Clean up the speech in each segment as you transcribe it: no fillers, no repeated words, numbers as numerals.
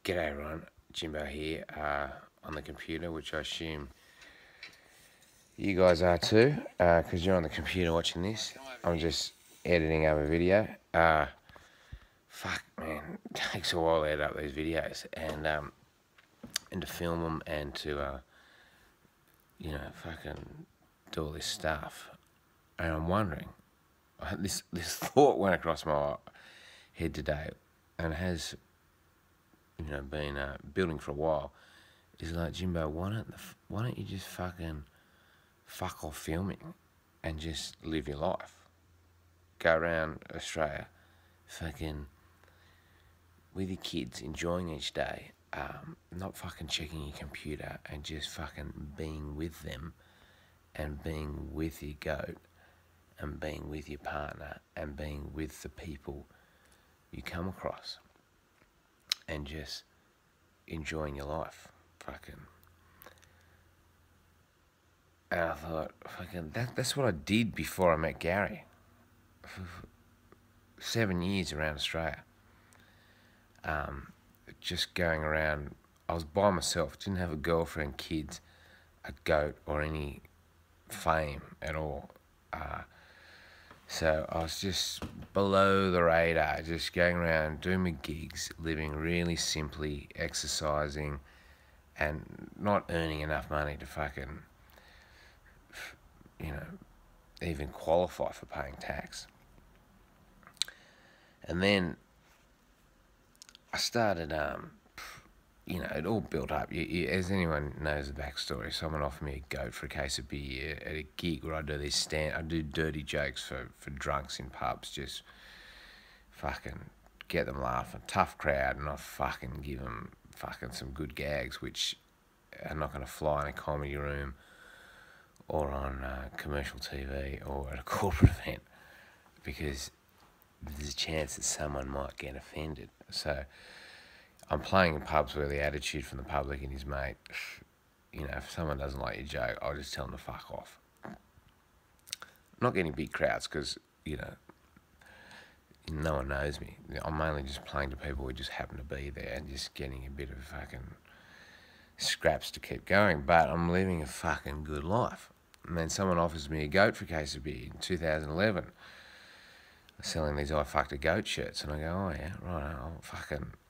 G'day everyone, Jimbo here on the computer, which I assume you guys are too, because you're on the computer watching this. I'm just editing up a video. Fuck man, it takes a while to edit up these videos and to film them and to fucking do all this stuff. And I'm wondering, this thought went across my head today, and has been building for a while. Is like, Jimbo, why don't you just fucking fuck off filming and just live your life? Go around Australia, fucking with your kids, enjoying each day, not fucking checking your computer and just fucking being with them and being with your goat and being with your partner and being with the people you come across and just enjoying your life. Fucking. And I thought, fucking, that's what I did before I met Gary. For 7 years around Australia. Just going around, I was by myself, didn't have a girlfriend, kids, a goat, or any fame at all. So I was just below the radar, just going around, doing my gigs, living really simply, exercising, and not earning enough money to fucking, even qualify for paying tax. And then I started, it all built up. As anyone knows the backstory, someone offered me a goat for a case of beer at a gig where I do dirty jokes for drunks in pubs, just fucking get them laughing. Tough crowd, and I fucking give them fucking some good gags, which are not going to fly in a comedy room or on commercial TV or at a corporate event, because there's a chance that someone might get offended. So I'm playing in pubs where the attitude from the public and his mate, if someone doesn't like your joke, I'll just tell them to fuck off. I'm not getting big crowds because, no one knows me. I'm mainly just playing to people who just happen to be there and just getting a bit of fucking scraps to keep going. But I'm living a fucking good life. And then someone offers me a goat for a case of beer in 2011. Selling these I fucked a goat shirts, and I go, oh yeah, right,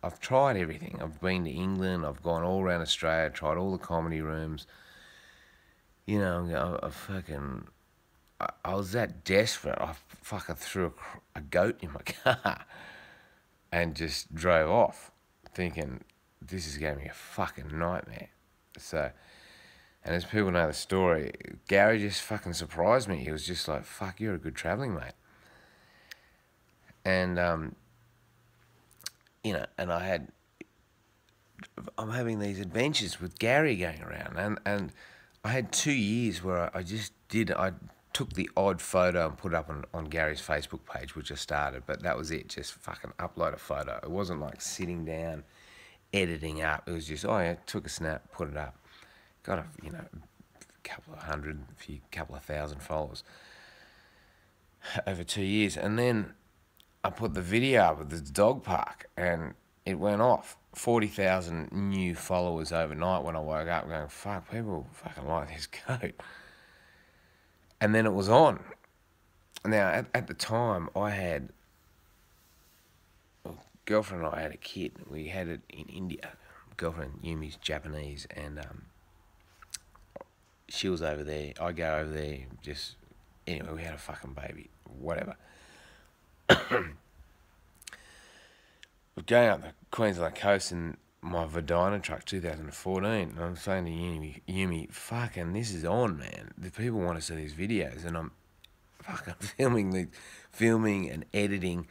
I've tried everything. I've been to England, I've gone all around Australia, tried all the comedy rooms. I was that desperate, I fucking threw a goat in my car and just drove off, thinking this is going to be a fucking nightmare. So, and as people know the story, Gary just fucking surprised me. He was just like, fuck, you're a good travelling mate. And, and I'm having these adventures with Gary going around. And I had 2 years where I took the odd photo and put it up on Gary's Facebook page, which I started, but that was it, just fucking upload a photo. It wasn't like sitting down, editing up. It was just, took a snap, put it up. Got a couple of hundred, couple of thousand followers over 2 years. And then I put the video up of the dog park and it went off. 40,000 new followers overnight when I woke up going, fuck, people fucking like this goat. And then it was on. Now, at the time, girlfriend and I had a kid. We had it in India. Girlfriend, Yumi's Japanese, and she was over there. I go over there, anyway, we had a fucking baby, whatever. We're going up the Queensland coast in my Vadina truck, 2014, and I'm saying to Yumi, fucking, this is on, man. The people want to see these videos, and I'm fucking filming and editing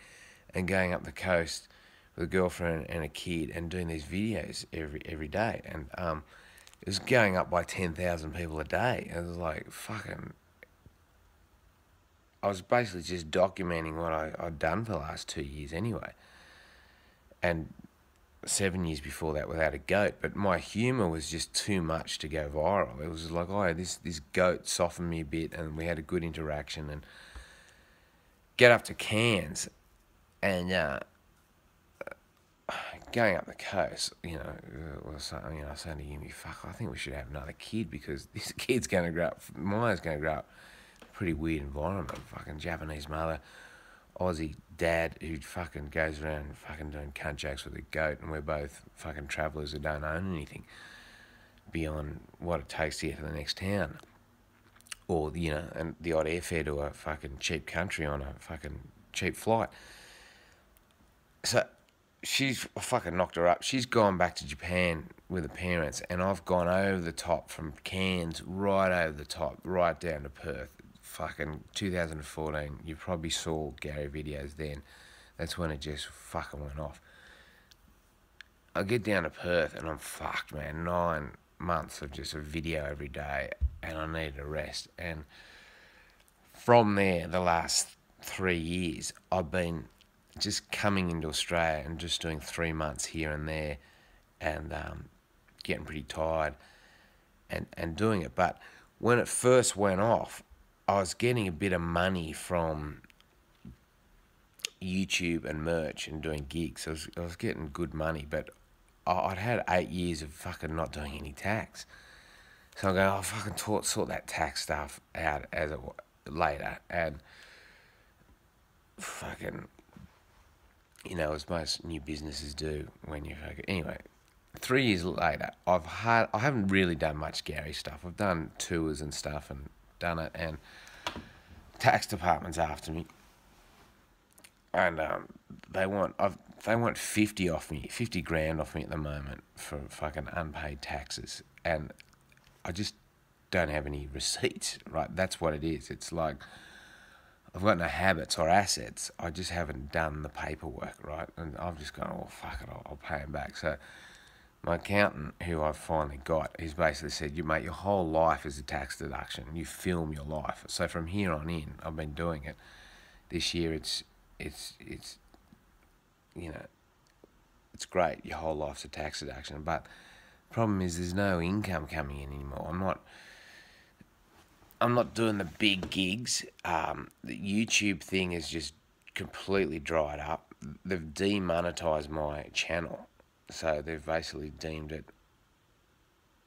and going up the coast with a girlfriend and a kid and doing these videos every day. And it was going up by 10,000 people a day. It was like, fucking, I was basically just documenting what I'd done for the last 2 years anyway. And 7 years before that without a goat. But my humour was just too much to go viral. It was like, this goat softened me a bit, and we had a good interaction. And get up to Cairns, and going up the coast, I was saying to Yumi, fuck, I think we should have another kid because this kid's going to grow up, Maya's going to grow up in a pretty weird environment. Fucking Japanese mother, Aussie dad who fucking goes around fucking doing cunt jokes with a goat, and we're both fucking travellers who don't own anything beyond what it takes to get to the next town. Or, and the odd airfare to a fucking cheap country on a fucking cheap flight. So she's fucking knocked her up. She's gone back to Japan with her parents, and I've gone over the top from Cairns right over the top, right down to Perth. Fucking 2014. You probably saw Gary videos then. That's when it just fucking went off. I get down to Perth and I'm fucked, man. 9 months of just a video every day, and I needed a rest. And from there, the last 3 years, I've been just coming into Australia and just doing 3 months here and there, and getting pretty tired and doing it. But when it first went off, I was getting a bit of money from YouTube and merch and doing gigs. I was getting good money, but I'd had 8 years of fucking not doing any tax. So I'm going, I'll fucking sort that tax stuff out later. And fucking, as most new businesses do when you fucking... Anyway, 3 years later, I haven't really done much Gary stuff. I've done tours and stuff and done it, and tax department's after me. And they want 50 off me, 50 grand off me at the moment for fucking unpaid taxes, and I just don't have any receipts. Right, that's what it is. It's like I've got no habits or assets. I just haven't done the paperwork, right? And I've just gone, oh fuck it, I'll pay him back. So my accountant, who I've finally got, he's basically said, "You mate, your whole life is a tax deduction. You film your life." So from here on in, I've been doing it. This year, it's it's great. Your whole life's a tax deduction, but the problem is there's no income coming in anymore. I'm not doing the big gigs. The YouTube thing is just completely dried up. They've demonetized my channel, so they've basically deemed it.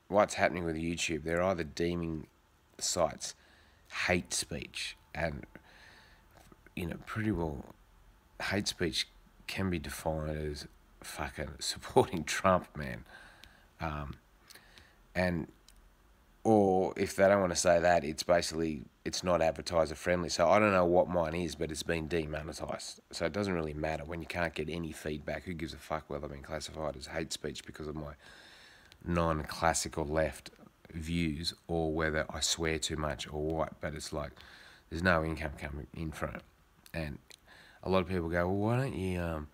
What's happening with YouTube? They're either deeming sites hate speech, and pretty well, hate speech can be defined as fucking supporting Trump, man. Or if they don't want to say that, it's basically, it's not advertiser friendly. So I don't know what mine is, but it's been demonetized. So it doesn't really matter when you can't get any feedback. Who gives a fuck whether I've been classified as hate speech because of my non-classical left views, or whether I swear too much or what. But it's like, there's no income coming in from it. And a lot of people go, well, why don't you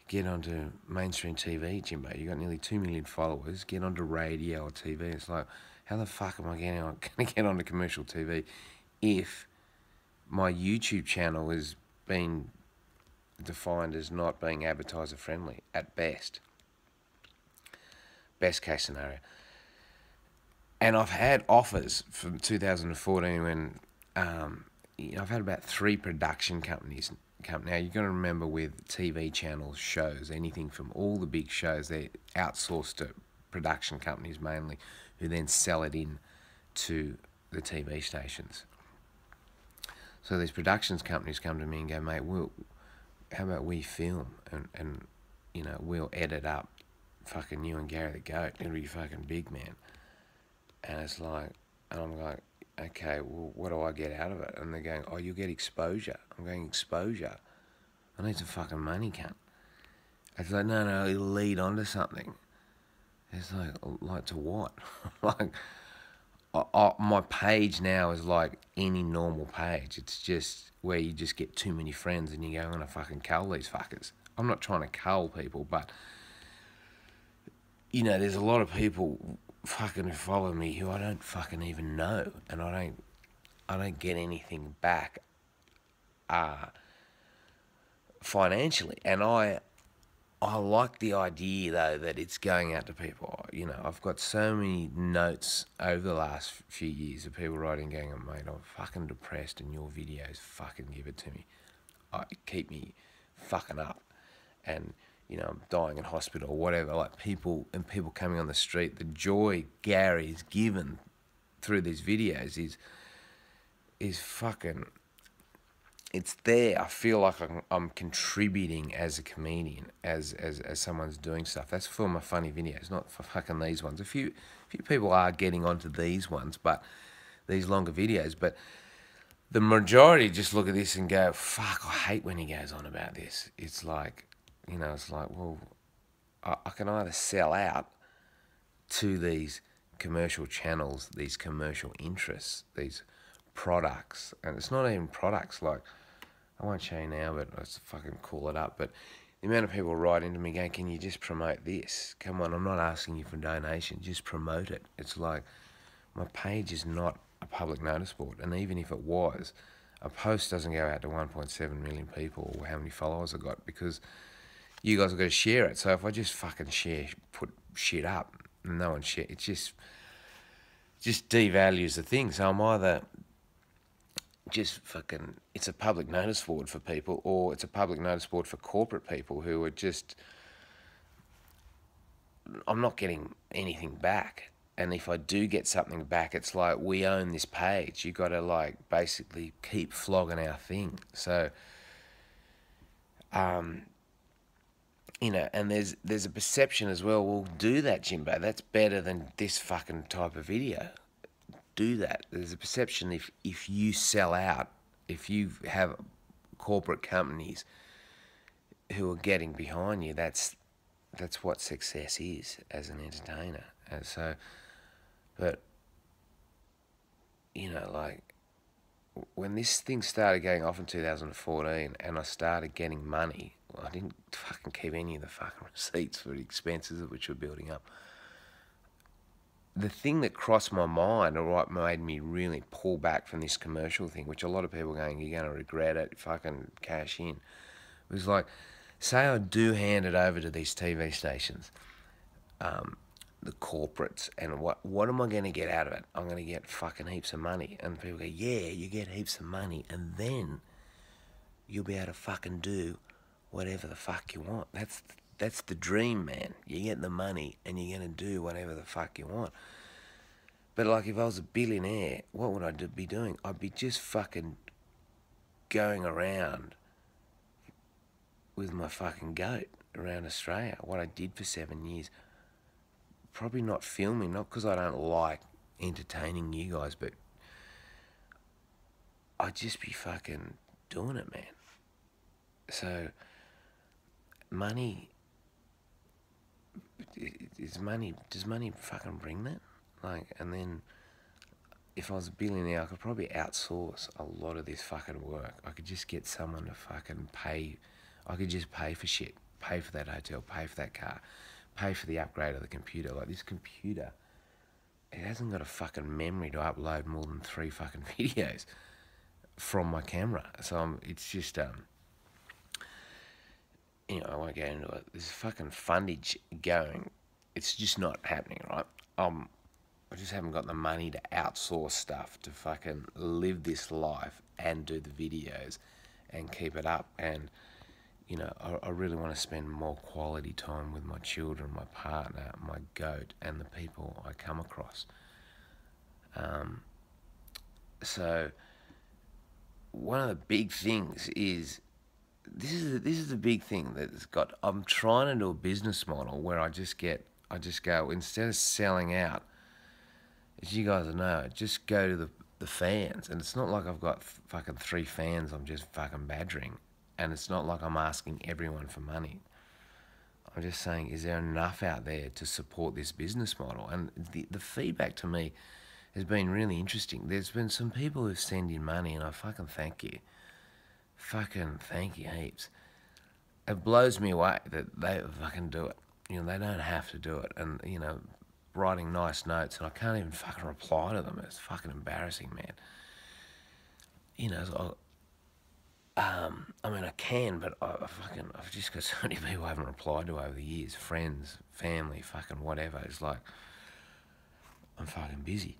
get onto mainstream TV, Jimbo? You got nearly 2 million followers. Get onto radio or TV. It's like, how the fuck am I going to get onto commercial TV if my YouTube channel is being defined as not being advertiser friendly at best? Best case scenario. And I've had offers from 2014 when I've had about 3 production companies come. Now, you've got to remember with TV channels, shows, anything from all the big shows, they're outsourced to production companies mainly, who then sell it in to the TV stations. So these productions companies come to me and go, mate, how about we film and we'll edit up fucking you and Gary the Goat. It'll be fucking big, man. And it's like, and I'm like, okay, well, what do I get out of it? And they're going, oh, you'll get exposure. I'm going, exposure? I need some fucking money, cunt. It's like, no, it'll lead on to something. It's like to what? Like, my page now is like any normal page. It's just where you just get too many friends and you go, I'm gonna fucking cull these fuckers. I'm not trying to cull people, but there's a lot of people fucking who follow me who I don't fucking even know, and I don't get anything back financially. And I like the idea, though, that it's going out to people. I've got so many notes over the last few years of people writing, going, mate, I'm fucking depressed and your videos fucking give it to me. Keep me fucking up. And, I'm dying in hospital or whatever, like people coming on the street, the joy Gary is given through these videos is fucking, it's there. I feel like I'm contributing as a comedian, as someone's doing stuff. That's for my funny videos, not for fucking these ones. A few people are getting onto these ones, but these longer videos, but the majority just look at this and go, fuck, I hate when he goes on about this. It's like, it's like, well, I can either sell out to these commercial channels, these commercial interests, these products, and it's not even products, like, I won't show you now, but let's fucking call it up, but the amount of people write into me going, can you just promote this? Come on, I'm not asking you for donation, just promote it. It's like, my page is not a public notice board, and even if it was, a post doesn't go out to 1.7 million people or how many followers I got, because you guys have got to share it. So if I just fucking put shit up, and no one share, it just devalues the thing. So I'm either just fucking, it's a public notice board for people, or it's a public notice board for corporate people who are just, I'm not getting anything back. And if I do get something back, it's like, we own this page. You got to, like, basically keep flogging our thing. So, and there's a perception as well, well, do that, Jimbo. That's better than this fucking type of video. Do that. There's a perception if you sell out, if you have corporate companies who are getting behind you, that's what success is as an entertainer. And so, but, like, when this thing started going off in 2014 and I started getting money, well, I didn't fucking keep any of the fucking receipts for the expenses which were building up. The thing that crossed my mind, or what made me really pull back from this commercial thing, which a lot of people are going, you're going to regret it, fucking cash in, was like, say I do hand it over to these TV stations, the corporates, and what am I going to get out of it? I'm going to get fucking heaps of money. And people go, yeah, you get heaps of money, and then you'll be able to fucking do whatever the fuck you want. That's the dream, man. You get the money and you're going to do whatever the fuck you want. But, like, if I was a billionaire, what would I be doing? I'd be just fucking going around with my fucking goat around Australia, what I did for 7 years. Probably not filming, not because I don't like entertaining you guys, but I'd just be fucking doing it, man. So, money, does money fucking bring that? Like, and then, if I was a billionaire, I could probably outsource a lot of this fucking work. I could just get someone to fucking pay. I could just pay for shit, pay for that hotel, pay for that car, pay for the upgrade of the computer. Like, this computer, it hasn't got a fucking memory to upload more than 3 fucking videos from my camera. So it's just, I won't get into it. There's fucking fundage going. It's just not happening, right? I just haven't got the money to outsource stuff, to fucking live this life and do the videos and keep it up. And, I really want to spend more quality time with my children, my partner, my goat, and the people I come across. So one of the big things is, this is the big thing that's got, I'm trying to do a business model where I just go, instead of selling out, as you guys know, just go to the fans. And it's not like I've got fucking 3 fans I'm just fucking badgering. And it's not like I'm asking everyone for money. I'm just saying, is there enough out there to support this business model? And the feedback to me has been really interesting. There's been some people who've sent in money, and I fucking thank you. Fucking thank you heaps. It blows me away that they fucking do it. They don't have to do it. And, writing nice notes, and I can't even fucking reply to them. It's fucking embarrassing, man. So I can, but I've just got so many people I haven't replied to over the years. Friends, family, fucking whatever. It's like, I'm fucking busy.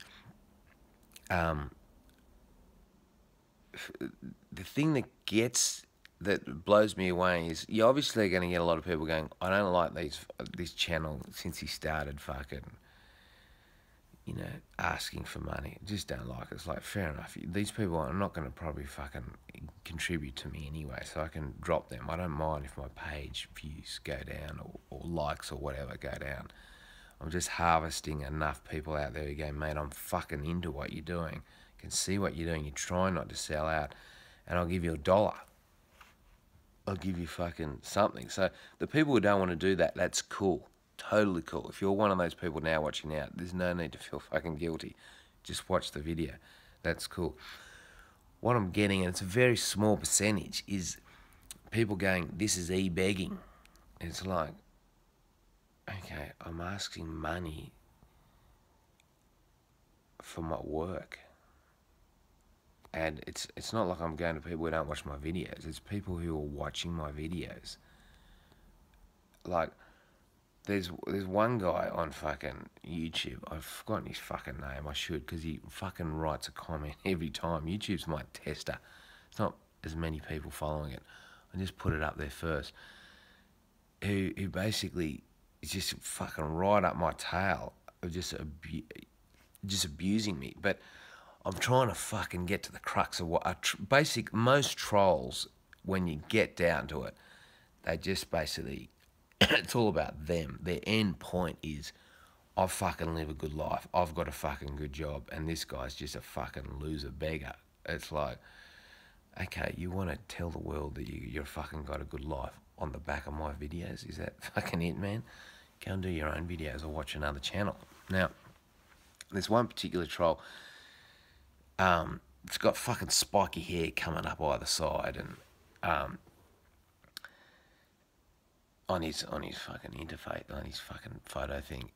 The thing that gets that blows me away is you're obviously going to get a lot of people going, I don't like this channel since he started fucking, you know, asking for money. I just don't like it. It's like, fair enough. These people are not going to probably fucking contribute to me anyway, so I can drop them. I don't mind if my page views go down or likes or whatever go down. I'm just harvesting enough people out there who go, mate, I'm fucking into what you're doing. I can see what you're doing. You're trying not to sell out. And I'll give you $1. I'll give you fucking something. So the people who don't want to do that, that's cool. Totally cool. If you're one of those people now watching now, there's no need to feel fucking guilty. Just watch the video. That's cool. What I'm getting, and it's a very small percentage, is people going, this is e-begging. It's like, okay, I'm asking money for my work. And it's not like I'm going to people who don't watch my videos. It's people who are watching my videos. Like, there's one guy on fucking YouTube. I've forgotten his fucking name. I should, because he fucking writes a comment every time. YouTube's my tester. It's not as many people following it. I just put it up there first. Who basically is just fucking right up my tail of just abusing me. But I'm trying to fucking get to the crux of what most trolls, when you get down to it, they just basically, it's all about them. Their end point is, I fucking live a good life. I've got a fucking good job, and this guy's just a fucking loser beggar. It's like, okay, you want to tell the world that you're fucking got a good life on the back of my videos? Is that fucking it, man? Go and do your own videos or watch another channel. Now, there's one particular troll. It's got fucking spiky hair coming up either side, and on his fucking interface, on his fucking photo thing,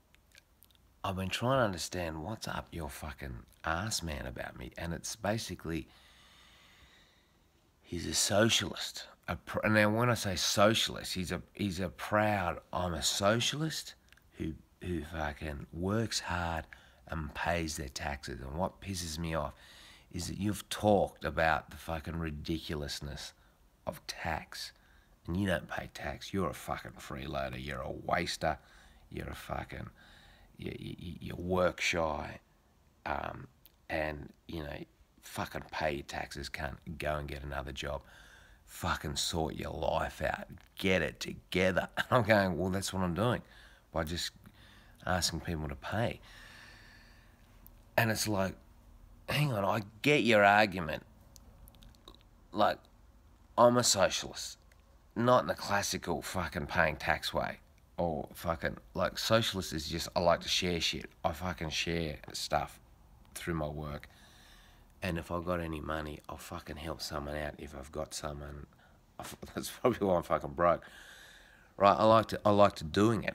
I've been trying to understand what's up your fucking ass, man, about me, and it's basically, he's a socialist. Now, when I say socialist, he's a proud, I'm a socialist who fucking works hard and pays their taxes. And what pisses me off is that you've talked about the fucking ridiculousness of tax, and you don't pay tax. You're a fucking freeloader. You're a waster. You're a fucking, you're work shy, and, you know, fucking pay your taxes, can't go and get another job. Fucking sort your life out. Get it together. And I'm going, well, that's what I'm doing, by just asking people to pay. And it's like, hang on, I get your argument. Like, I'm a socialist. Not in the classical fucking paying tax way. Or fucking, like, socialist is just, I like to share shit. I fucking share stuff through my work. And if I've got any money, I'll fucking help someone out if I've got someone. That's probably why I'm fucking broke. Right, I like to doing it.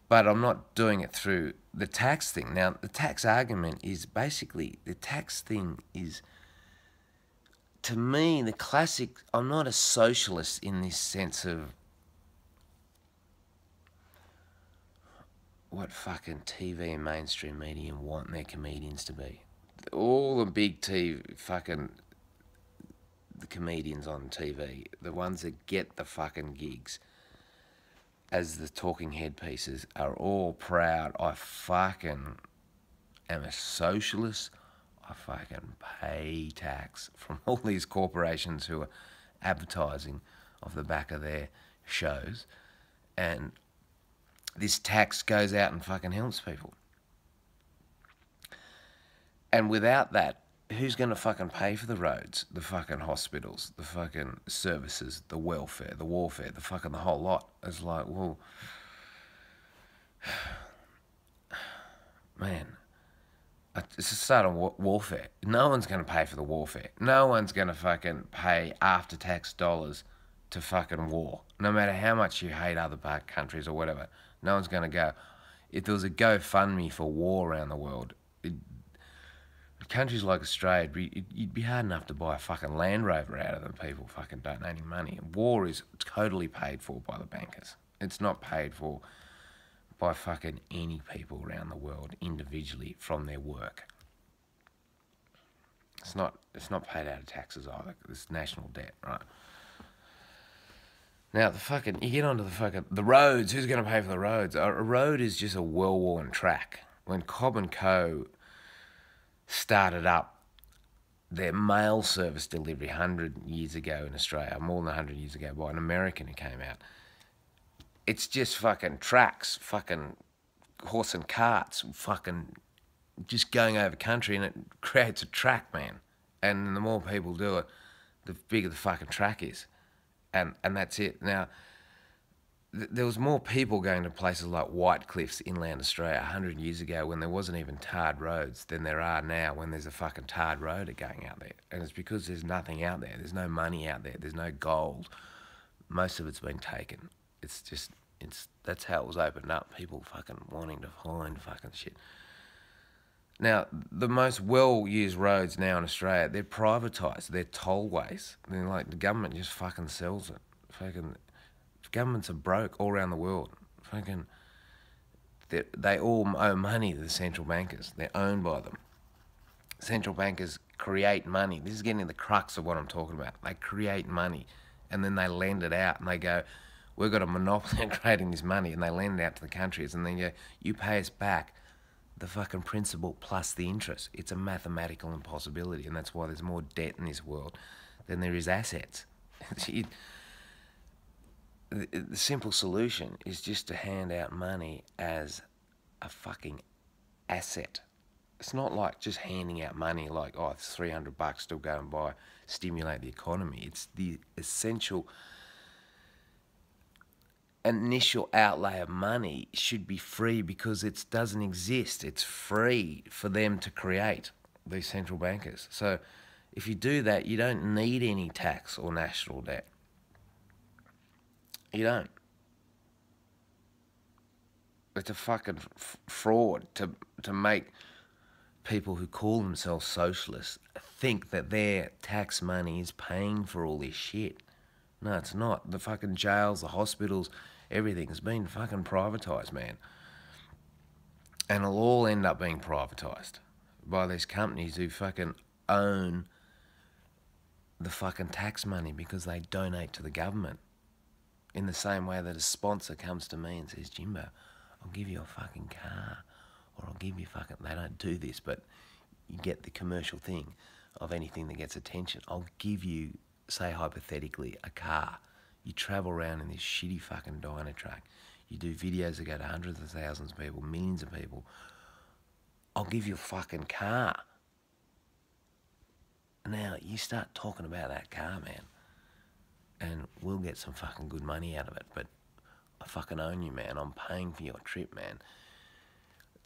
But I'm not doing it through the tax thing. Now, the tax argument is basically, the tax thing is, to me, the classic, I'm not a socialist in this sense of what fucking TV and mainstream media want their comedians to be. All the big fucking the comedians on TV, the ones that get the fucking gigs as the talking head pieces, are all proud. I fucking am a socialist. I fucking pay tax from all these corporations who are advertising off the back of their shows, and this tax goes out and fucking helps people. And without that, who's going to fucking pay for the roads, the fucking hospitals, the fucking services, the welfare, the warfare, the fucking the whole lot? It's like, well, man, it's a start on warfare. No one's going to pay for the warfare. No one's going to fucking pay after-tax dollars to fucking war. No matter how much you hate other countries or whatever, no one's going to go. If there was a GoFundMe for war around the world, countries like Australia, you'd be hard enough to buy a fucking Land Rover out of them. People fucking donating money. War is totally paid for by the bankers. It's not paid for by fucking any people around the world individually from their work. It's not paid out of taxes either. It's national debt, right? Now you get onto the roads. Who's going to pay for the roads? A road is just a well-worn track. When Cobb and Co started up their mail service delivery 100 years ago in Australia, more than 100 years ago, by an American who came out, it's just fucking tracks, fucking horse and carts, fucking just going over country, and it creates a track, man. And the more people do it, the bigger the fucking track is. And that's it. Now, there was more people going to places like White Cliffs, inland Australia, 100 years ago when there wasn't even tarred roads than there are now when there's a fucking tarred road going out there. And it's because there's nothing out there. There's no money out there. There's no gold. Most of it's been taken. That's how it was opened up. People fucking wanting to find fucking shit. Now, the most well-used roads now in Australia, they're privatised. They're tollways. They're like, the government just fucking sells it. Fucking governments are broke all around the world. Fucking, they all owe money to the central bankers. They're owned by them. Central bankers create money. This is getting to the crux of what I'm talking about. They create money, and then they lend it out, and they go, we've got a monopoly on creating this money, and they lend it out to the countries, and then you pay us back the fucking principal plus the interest. It's a mathematical impossibility, and that's why there's more debt in this world than there is assets. The simple solution is just to hand out money as a fucking asset. It's not like just handing out money like, oh, it's $300, still go and buy, stimulate the economy. It's the essential initial outlay of money should be free because it doesn't exist. It's free for them to create, these central bankers. So if you do that, you don't need any tax or national debt. You don't. It's a fucking fraud to make people who call themselves socialists think that their tax money is paying for all this shit. No, it's not. The fucking jails, the hospitals, everything has been fucking privatised, man. And it'll all end up being privatised by these companies who fucking own the fucking tax money because they donate to the government. In the same way that a sponsor comes to me and says, Jimbo, I'll give you a fucking car, or I'll give you fucking... They don't do this, but you get the commercial thing of anything that gets attention. I'll give you, say hypothetically, a car. You travel around in this shitty fucking diner track. You do videos that go to hundreds of thousands of people, millions of people. I'll give you a fucking car. Now, you start talking about that car, man, and we'll get some fucking good money out of it, but I fucking own you, man. I'm paying for your trip, man.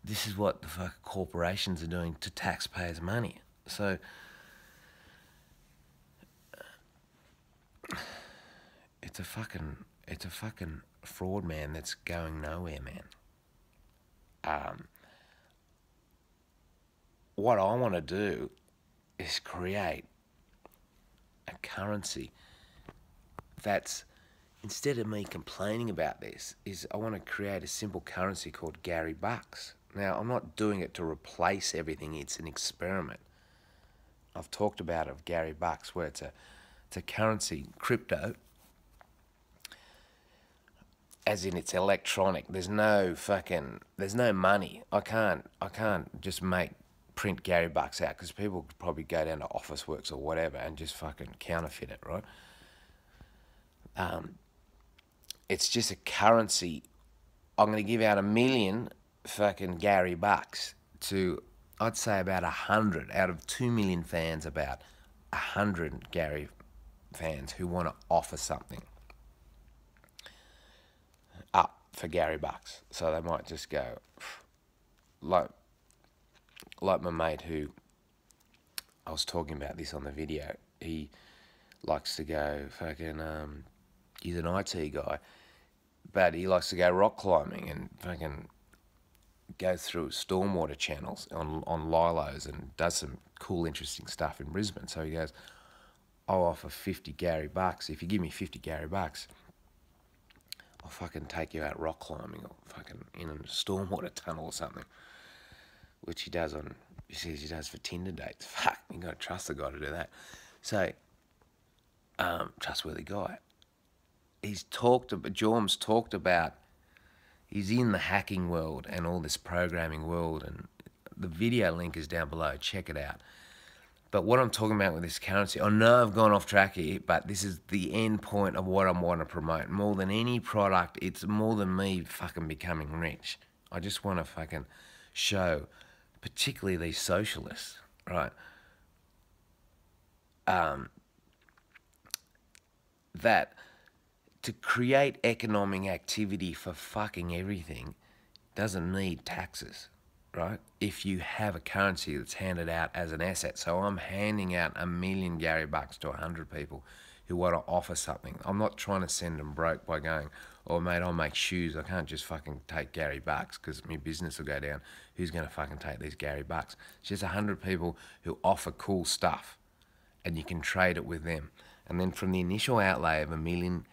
This is what the fucking corporations are doing to taxpayers' money. So it's a fucking fraud, man, that's going nowhere, man. What I want to do is create a currency that's, instead of me complaining about this, is I want to create a simple currency called Gary Bucks. Now, I'm not doing it to replace everything. It's an experiment. I've talked about it of Gary Bucks, where it's a currency, crypto, as in it's electronic. There's no money. I can't just print Gary Bucks out, because people could probably go down to Officeworks or whatever and just fucking counterfeit it, right? It's just a currency. I'm going to give out 1 million fucking Gary Bucks to, I'd say, about 100 out of 2 million fans, about 100 Gary fans who want to offer something up for Gary Bucks. So they might just go, like my mate who, I was talking about this on the video, he likes to go fucking, he's an IT guy, but he likes to go rock climbing and fucking go through stormwater channels on Lilos, and does some cool, interesting stuff in Brisbane. So he goes, I'll offer 50 Gary Bucks. If you give me 50 Gary Bucks, I'll fucking take you out rock climbing, or fucking in a stormwater tunnel or something. Which he does he says he does for Tinder dates. Fuck, you gotta trust the guy to do that. So, trustworthy guy. Jorm's talked about, he's in the hacking world and all this programming world, and the video link is down below, check it out. But what I'm talking about with this currency, I know I've gone off track here, but this is the end point of what I want to promote. More than any product, it's more than me fucking becoming rich. I just want to fucking show, particularly these socialists, right, that to create economic activity for fucking everything doesn't need taxes, right? If you have a currency that's handed out as an asset. So I'm handing out 1,000,000 Gary bucks to 100 people who want to offer something. I'm not trying to send them broke by going, oh mate, I'll make shoes. I can't just fucking take Gary bucks because my business will go down. Who's going to fucking take these Gary bucks? It's just 100 people who offer cool stuff and you can trade it with them. And then from the initial outlay of 1,000,000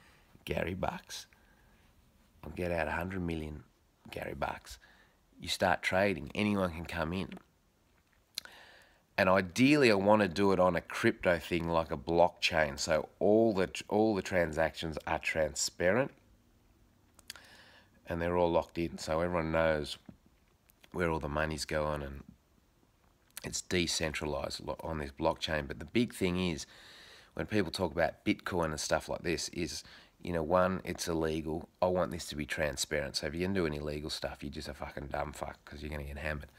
Gary bucks, I'll get out 100 million Gary bucks. You start trading, anyone can come in. And ideally I want to do it on a crypto thing like a blockchain, so all the transactions are transparent and they're all locked in, so everyone knows where all the money's going, and it's decentralized on this blockchain. But the big thing is, when people talk about Bitcoin and stuff like this, is, you know, one, it's illegal. I want this to be transparent. So if you're going to do any illegal stuff, you're just a fucking dumb fuck because you're going to get hammered.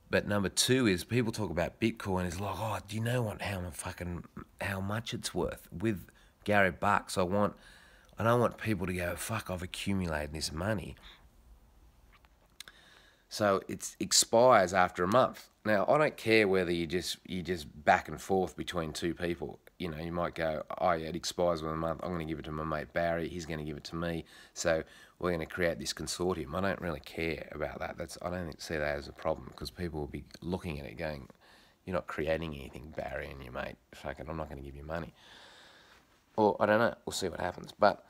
But number two is, people talk about Bitcoin is like, oh, do you know what, how much it's worth? With Gary bucks, I don't want people to go, fuck, I've accumulated this money. So it expires after a month. Now, I don't care whether you just back and forth between two people. You know, you might go, oh yeah, it expires within a month. I'm going to give it to my mate Barry. He's going to give it to me. So we're going to create this consortium. I don't really care about that. I don't see that as a problem, because people will be looking at it going, you're not creating anything, Barry and your mate. Fucking, I'm not going to give you money. Or I don't know. We'll see what happens. But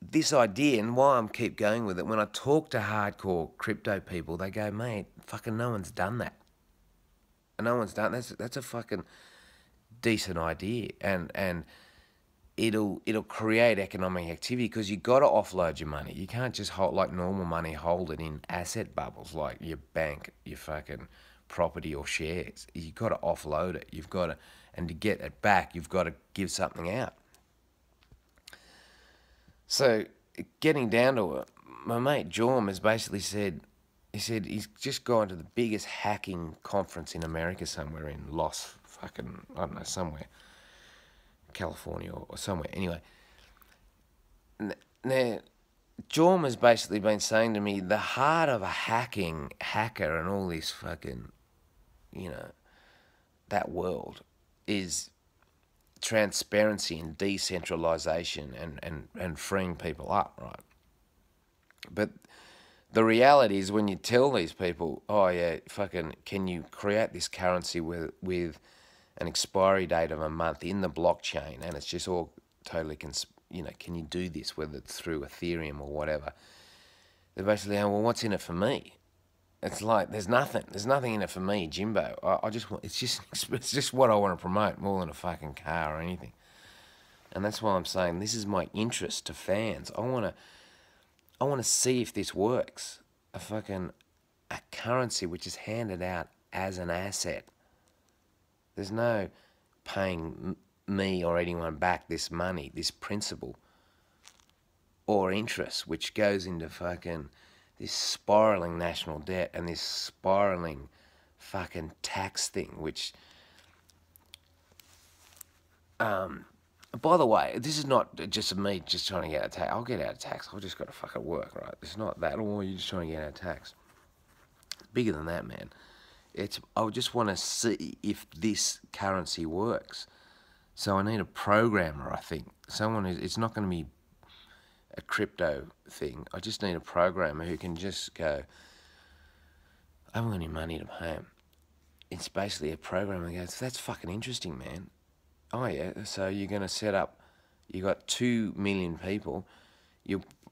this idea, and why I'm keep going with it, when I talk to hardcore crypto people, they go, mate, fucking no one's done that. No one's done that's a fucking decent idea, and it'll create economic activity, because you got to offload your money. You can't just hold like normal money, hold it in asset bubbles like your bank, your fucking property or shares. You got to offload it. You've got to, and to get it back, you've got to give something out. So, getting down to it, my mate Jorm has basically said, he's just gone to the biggest hacking conference in America somewhere, in I don't know, somewhere, California or somewhere. Anyway, now, Jorm has basically been saying to me, the heart of a hacker and all this fucking, you know, that world is transparency and decentralization and freeing people up, right? But the reality is, when you tell these people, oh yeah, fucking, can you create this currency with an expiry date of a month in the blockchain, and it's just all totally, you know, can you do this, whether it's through Ethereum or whatever? They're basically going, well, what's in it for me? It's like, there's nothing in it for me, Jimbo. I just want, it's just what I want to promote more than a fucking car or anything. And that's why I'm saying this is my interest to fans. I want to see if this works. A currency which is handed out as an asset. There's no paying me or anyone back this money, this principal, or interest, which goes into fucking this spiraling national debt and this spiraling fucking tax thing, which, by the way, this is not just me just trying to get out of tax. I'll get out of tax. I've just got to fucking work, right? It's not that, or you're just trying to get out of tax. It's bigger than that, man. I just want to see if this currency works. So I need a programmer, I think. It's not going to be a crypto thing. I just need a programmer who can just go, I haven't got any money to pay him. It's basically a programmer who goes, that's fucking interesting, man. Oh yeah, so you're going to set up, you got 2 million people,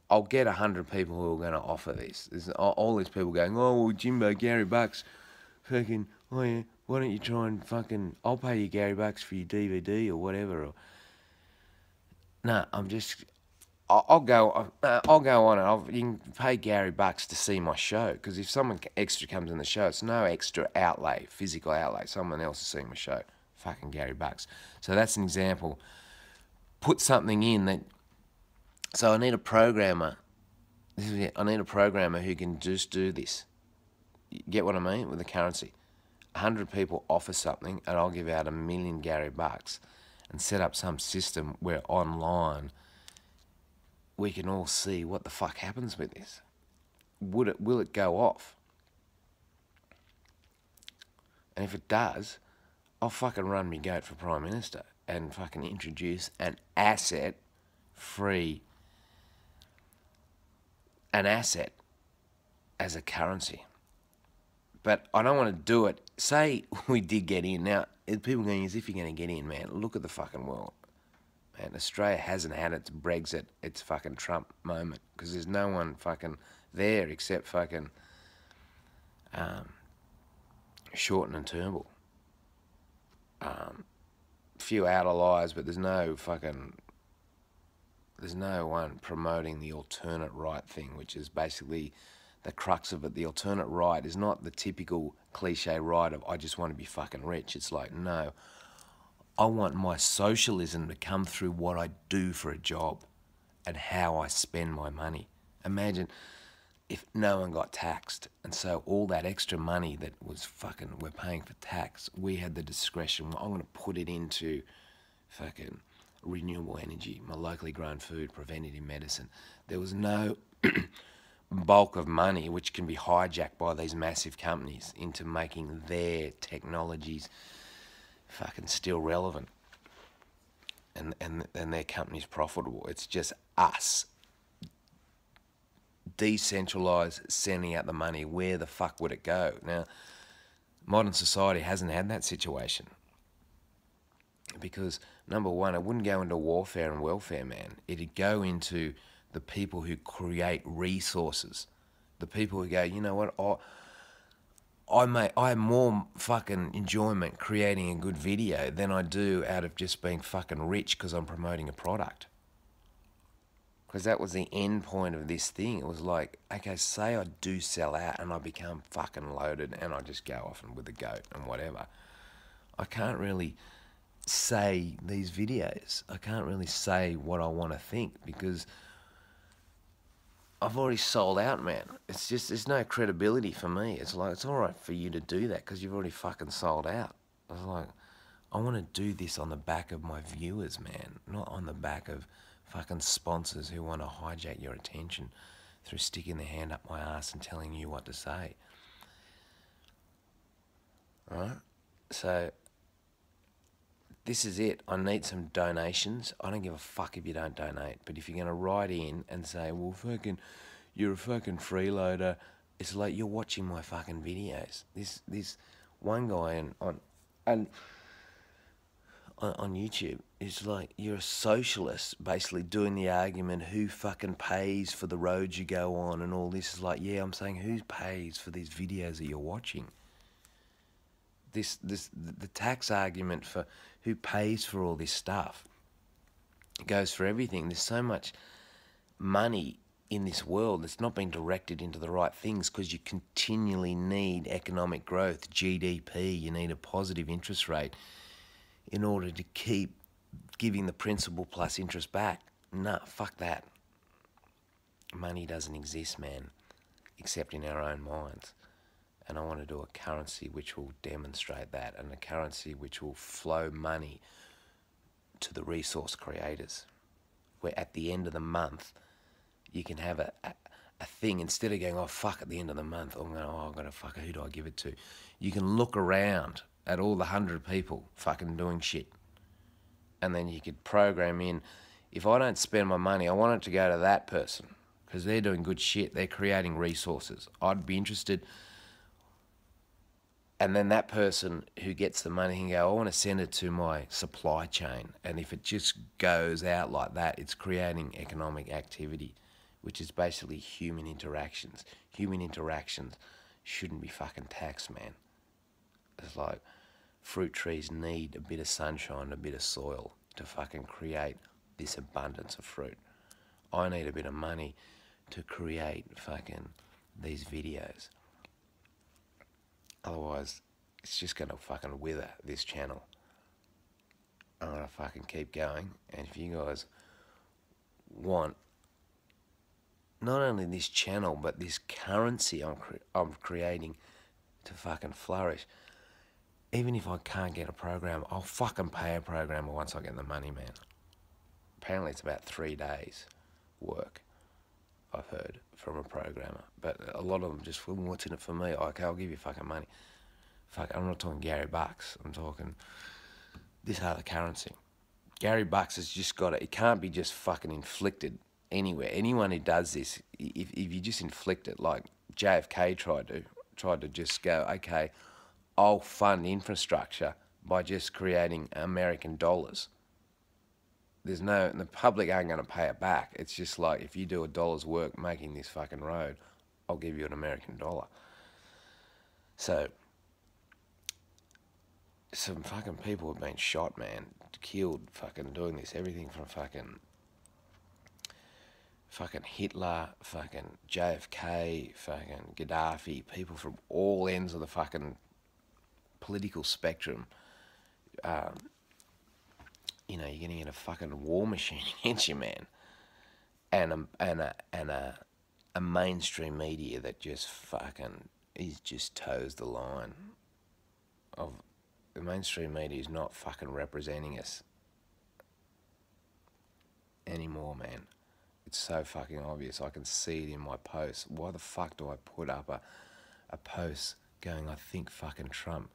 I'll get 100 people who are going to offer this. There's all these people going, oh, well, Jimbo, Gary bucks, fucking, oh yeah, why don't you try and fucking, I'll pay you Gary bucks for your DVD or whatever. No, I'm just. I'll go. I'll go on and you can pay Gary Bucks to see my show, because if someone extra comes in the show, it's no extra outlay, physical outlay. Someone else is seeing my show. Fucking Gary Bucks. So that's an example. Put something in that. So I need a programmer. This is it. I need a programmer who can just do this. You get what I mean with the currency? 100 people offer something, and I'll give out 1,000,000 Gary Bucks, and set up some system where online we can all see what the fuck happens with this. Will it go off? And if it does, I'll fucking run me goat for Prime Minister and fucking introduce an asset as a currency. But I don't want to do it. Say we did get in. Now, people going, as if you're going to get in, man. Look at the fucking world. Man, Australia hasn't had its Brexit, its fucking Trump moment, because there's no one fucking there except fucking Shorten and Turnbull. Few outliers, but there's no one promoting the alternate right thing, which is basically the crux of it. The alternate right is not the typical cliche right of I just want to be fucking rich. It's like, no, I want my socialism to come through what I do for a job and how I spend my money. Imagine if no one got taxed, and so all that extra money that was fucking we're paying for tax, we had the discretion. I'm going to put it into fucking renewable energy, my locally grown food, preventative medicine. There was no bulk of money which can be hijacked by these massive companies into making their technologies fucking still relevant and their companies profitable. It's just us, decentralised, sending out the money. Where the fuck would it go? Now, modern society hasn't had that situation because, number one, it wouldn't go into warfare and welfare, man. It'd go into the people who create resources, the people who go, you know what, I have more fucking enjoyment creating a good video than I do out of just being fucking rich because I'm promoting a product. Because that was the end point of this thing. It was like, okay, say I do sell out and I become fucking loaded and I just go off and with the goat and whatever. I can't really say these videos. I can't really say what I want to think because I've already sold out, man. It's just, there's no credibility for me. It's like, it's all right for you to do that because you've already fucking sold out. I was like, I want to do this on the back of my viewers, man, not on the back of fucking sponsors who want to hijack your attention through sticking their hand up my ass and telling you what to say. All right? So this is it. I need some donations. I don't give a fuck if you don't donate. But if you're going to write in and say, well, fucking, you're a fucking freeloader, it's like you're watching my fucking videos. This one guy on YouTube is like, you're a socialist, basically doing the argument who fucking pays for the roads you go on and all this. Is like, yeah, I'm saying who pays for these videos that you're watching? The tax argument for who pays for all this stuff, it goes for everything. There's so much money in this world that's not being directed into the right things because you continually need economic growth, GDP. You need a positive interest rate in order to keep giving the principal plus interest back. Nah, fuck that. Money doesn't exist, man, except in our own minds. And I want to do a currency which will demonstrate that, and a currency which will flow money to the resource creators, where at the end of the month you can have a thing, instead of going, oh fuck, at the end of the month I'm gonna fuck, who do I give it to? You can look around at all the 100 people fucking doing shit, and then you could program in, if I don't spend my money, I want it to go to that person because they're doing good shit, they're creating resources, I'd be interested. And then that person who gets the money can go, I want to send it to my supply chain. And if it just goes out like that, it's creating economic activity, which is basically human interactions. Human interactions shouldn't be fucking taxed, man. It's like fruit trees need a bit of sunshine, a bit of soil to fucking create this abundance of fruit. I need a bit of money to create fucking these videos. Otherwise, it's just gonna fucking wither, this channel. I'm gonna fucking keep going. And if you guys want not only this channel, but this currency I'm creating to fucking flourish, even if I can't get a program, I'll fucking pay a programmer once I get the money, man. Apparently it's about 3 days work, I've heard, from a programmer. But a lot of them just, well, what's in it for me? Okay, I'll give you fucking money. Fuck, I'm not talking Gary Bucks. I'm talking this other currency. Gary Bucks has just got it. It can't be just fucking inflicted anywhere. Anyone who does this, if you just inflict it, like JFK tried to just go, okay, I'll fund infrastructure by just creating American dollars. There's no, the public aren't going to pay it back. It's just like, if you do $1's work making this fucking road, I'll give you an American dollar. So, some fucking people have been shot, man, killed, fucking doing this. Everything from fucking Hitler, fucking JFK, fucking Gaddafi, people from all ends of the fucking political spectrum. You know, you're getting in a fucking war machine against you, man. And a mainstream media that just fucking just toes the line of, the mainstream media is not fucking representing us anymore, man. It's so fucking obvious. I can see it in my posts. Why the fuck do I put up a post going, I think fucking Trump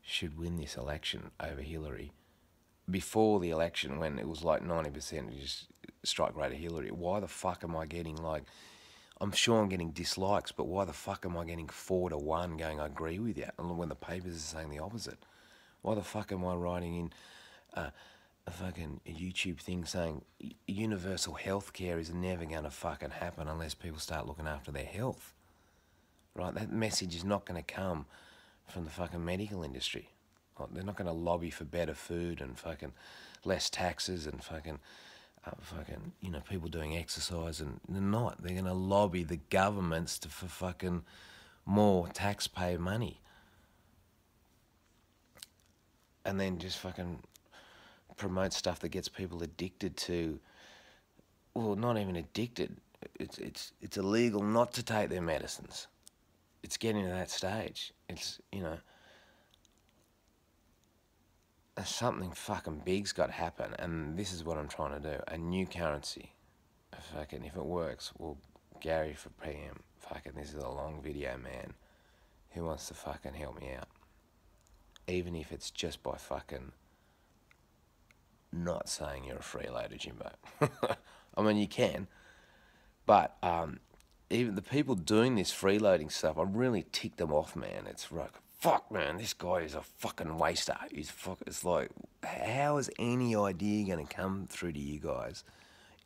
should win this election over Hillary? Before the election, when it was like 90% just strike rate of Hillary, why the fuck am I getting like, I'm sure I'm getting dislikes, but why the fuck am I getting 4-1 going, I agree with you, and when the papers are saying the opposite? Why the fuck am I writing in a fucking YouTube thing saying universal health care is never going to fucking happen unless people start looking after their health? Right? That message is not going to come from the fucking medical industry. Like, they're not going to lobby for better food and fucking less taxes and fucking, you know, people doing exercise, and they're not. They're going to lobby the governments for fucking more taxpayer money. And then just fucking promote stuff that gets people addicted to, well, not even addicted. It's illegal not to take their medicines. It's getting to that stage. It's, you know, something fucking big's got to happen, and this is what I'm trying to do. A new currency. Fucking, if it works, well, Gary for PM. Fucking, this is a long video, man. Who wants to fucking help me out? Even if it's just by fucking not saying you're a freeloader, Jimbo. I mean, you can, but even the people doing this freeloading stuff, I really tick them off, man. It's like, fuck, man, this guy is a fucking waster. It's like, how is any idea going to come through to you guys,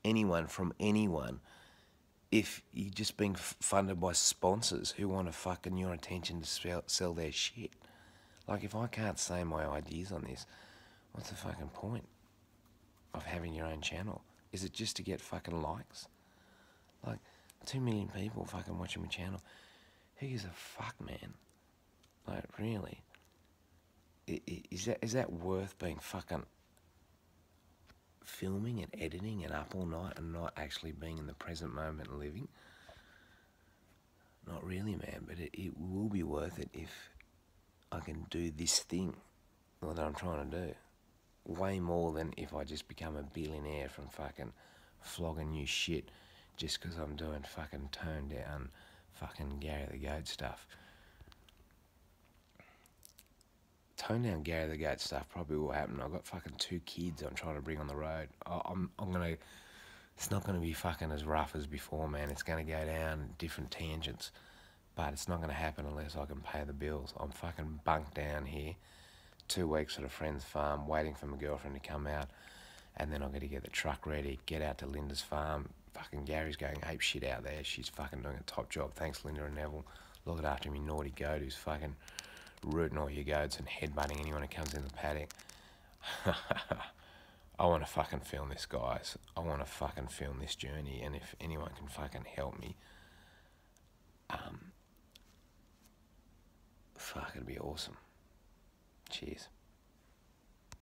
anyone from anyone, if you're just being funded by sponsors who want to fucking your attention to sell their shit? Like, if I can't say my ideas on this, what's the fucking point of having your own channel? Is it just to get fucking likes? Like, 2 million people fucking watching my channel. Who gives a fuck, man? Like, really? Is that worth being fucking filming and editing and up all night and not actually being in the present moment and living? Not really, man, but it will be worth it if I can do this thing that I'm trying to do. Way more than if I just become a billionaire from fucking flogging new shit just because I'm doing fucking toned down fucking Gary the Goat stuff. Tone down Gary the Goat stuff probably will happen. I've got fucking 2 kids I'm trying to bring on the road. I'm gonna, it's not gonna be fucking as rough as before, man. It's gonna go down different tangents, but it's not gonna happen unless I can pay the bills. I'm fucking bunked down here, 2 weeks at a friend's farm, waiting for my girlfriend to come out, and then I've got to get the truck ready, get out to Linda's farm. Fucking Gary's going ape shit out there. She's fucking doing a top job. Thanks, Linda and Neville. Looking after me naughty goat who's fucking rooting all your goats and headbutting anyone who comes in the paddock. I want to fucking film this, guys. I want to fucking film this journey, and if anyone can fucking help me, fuck, it'd be awesome. Cheers.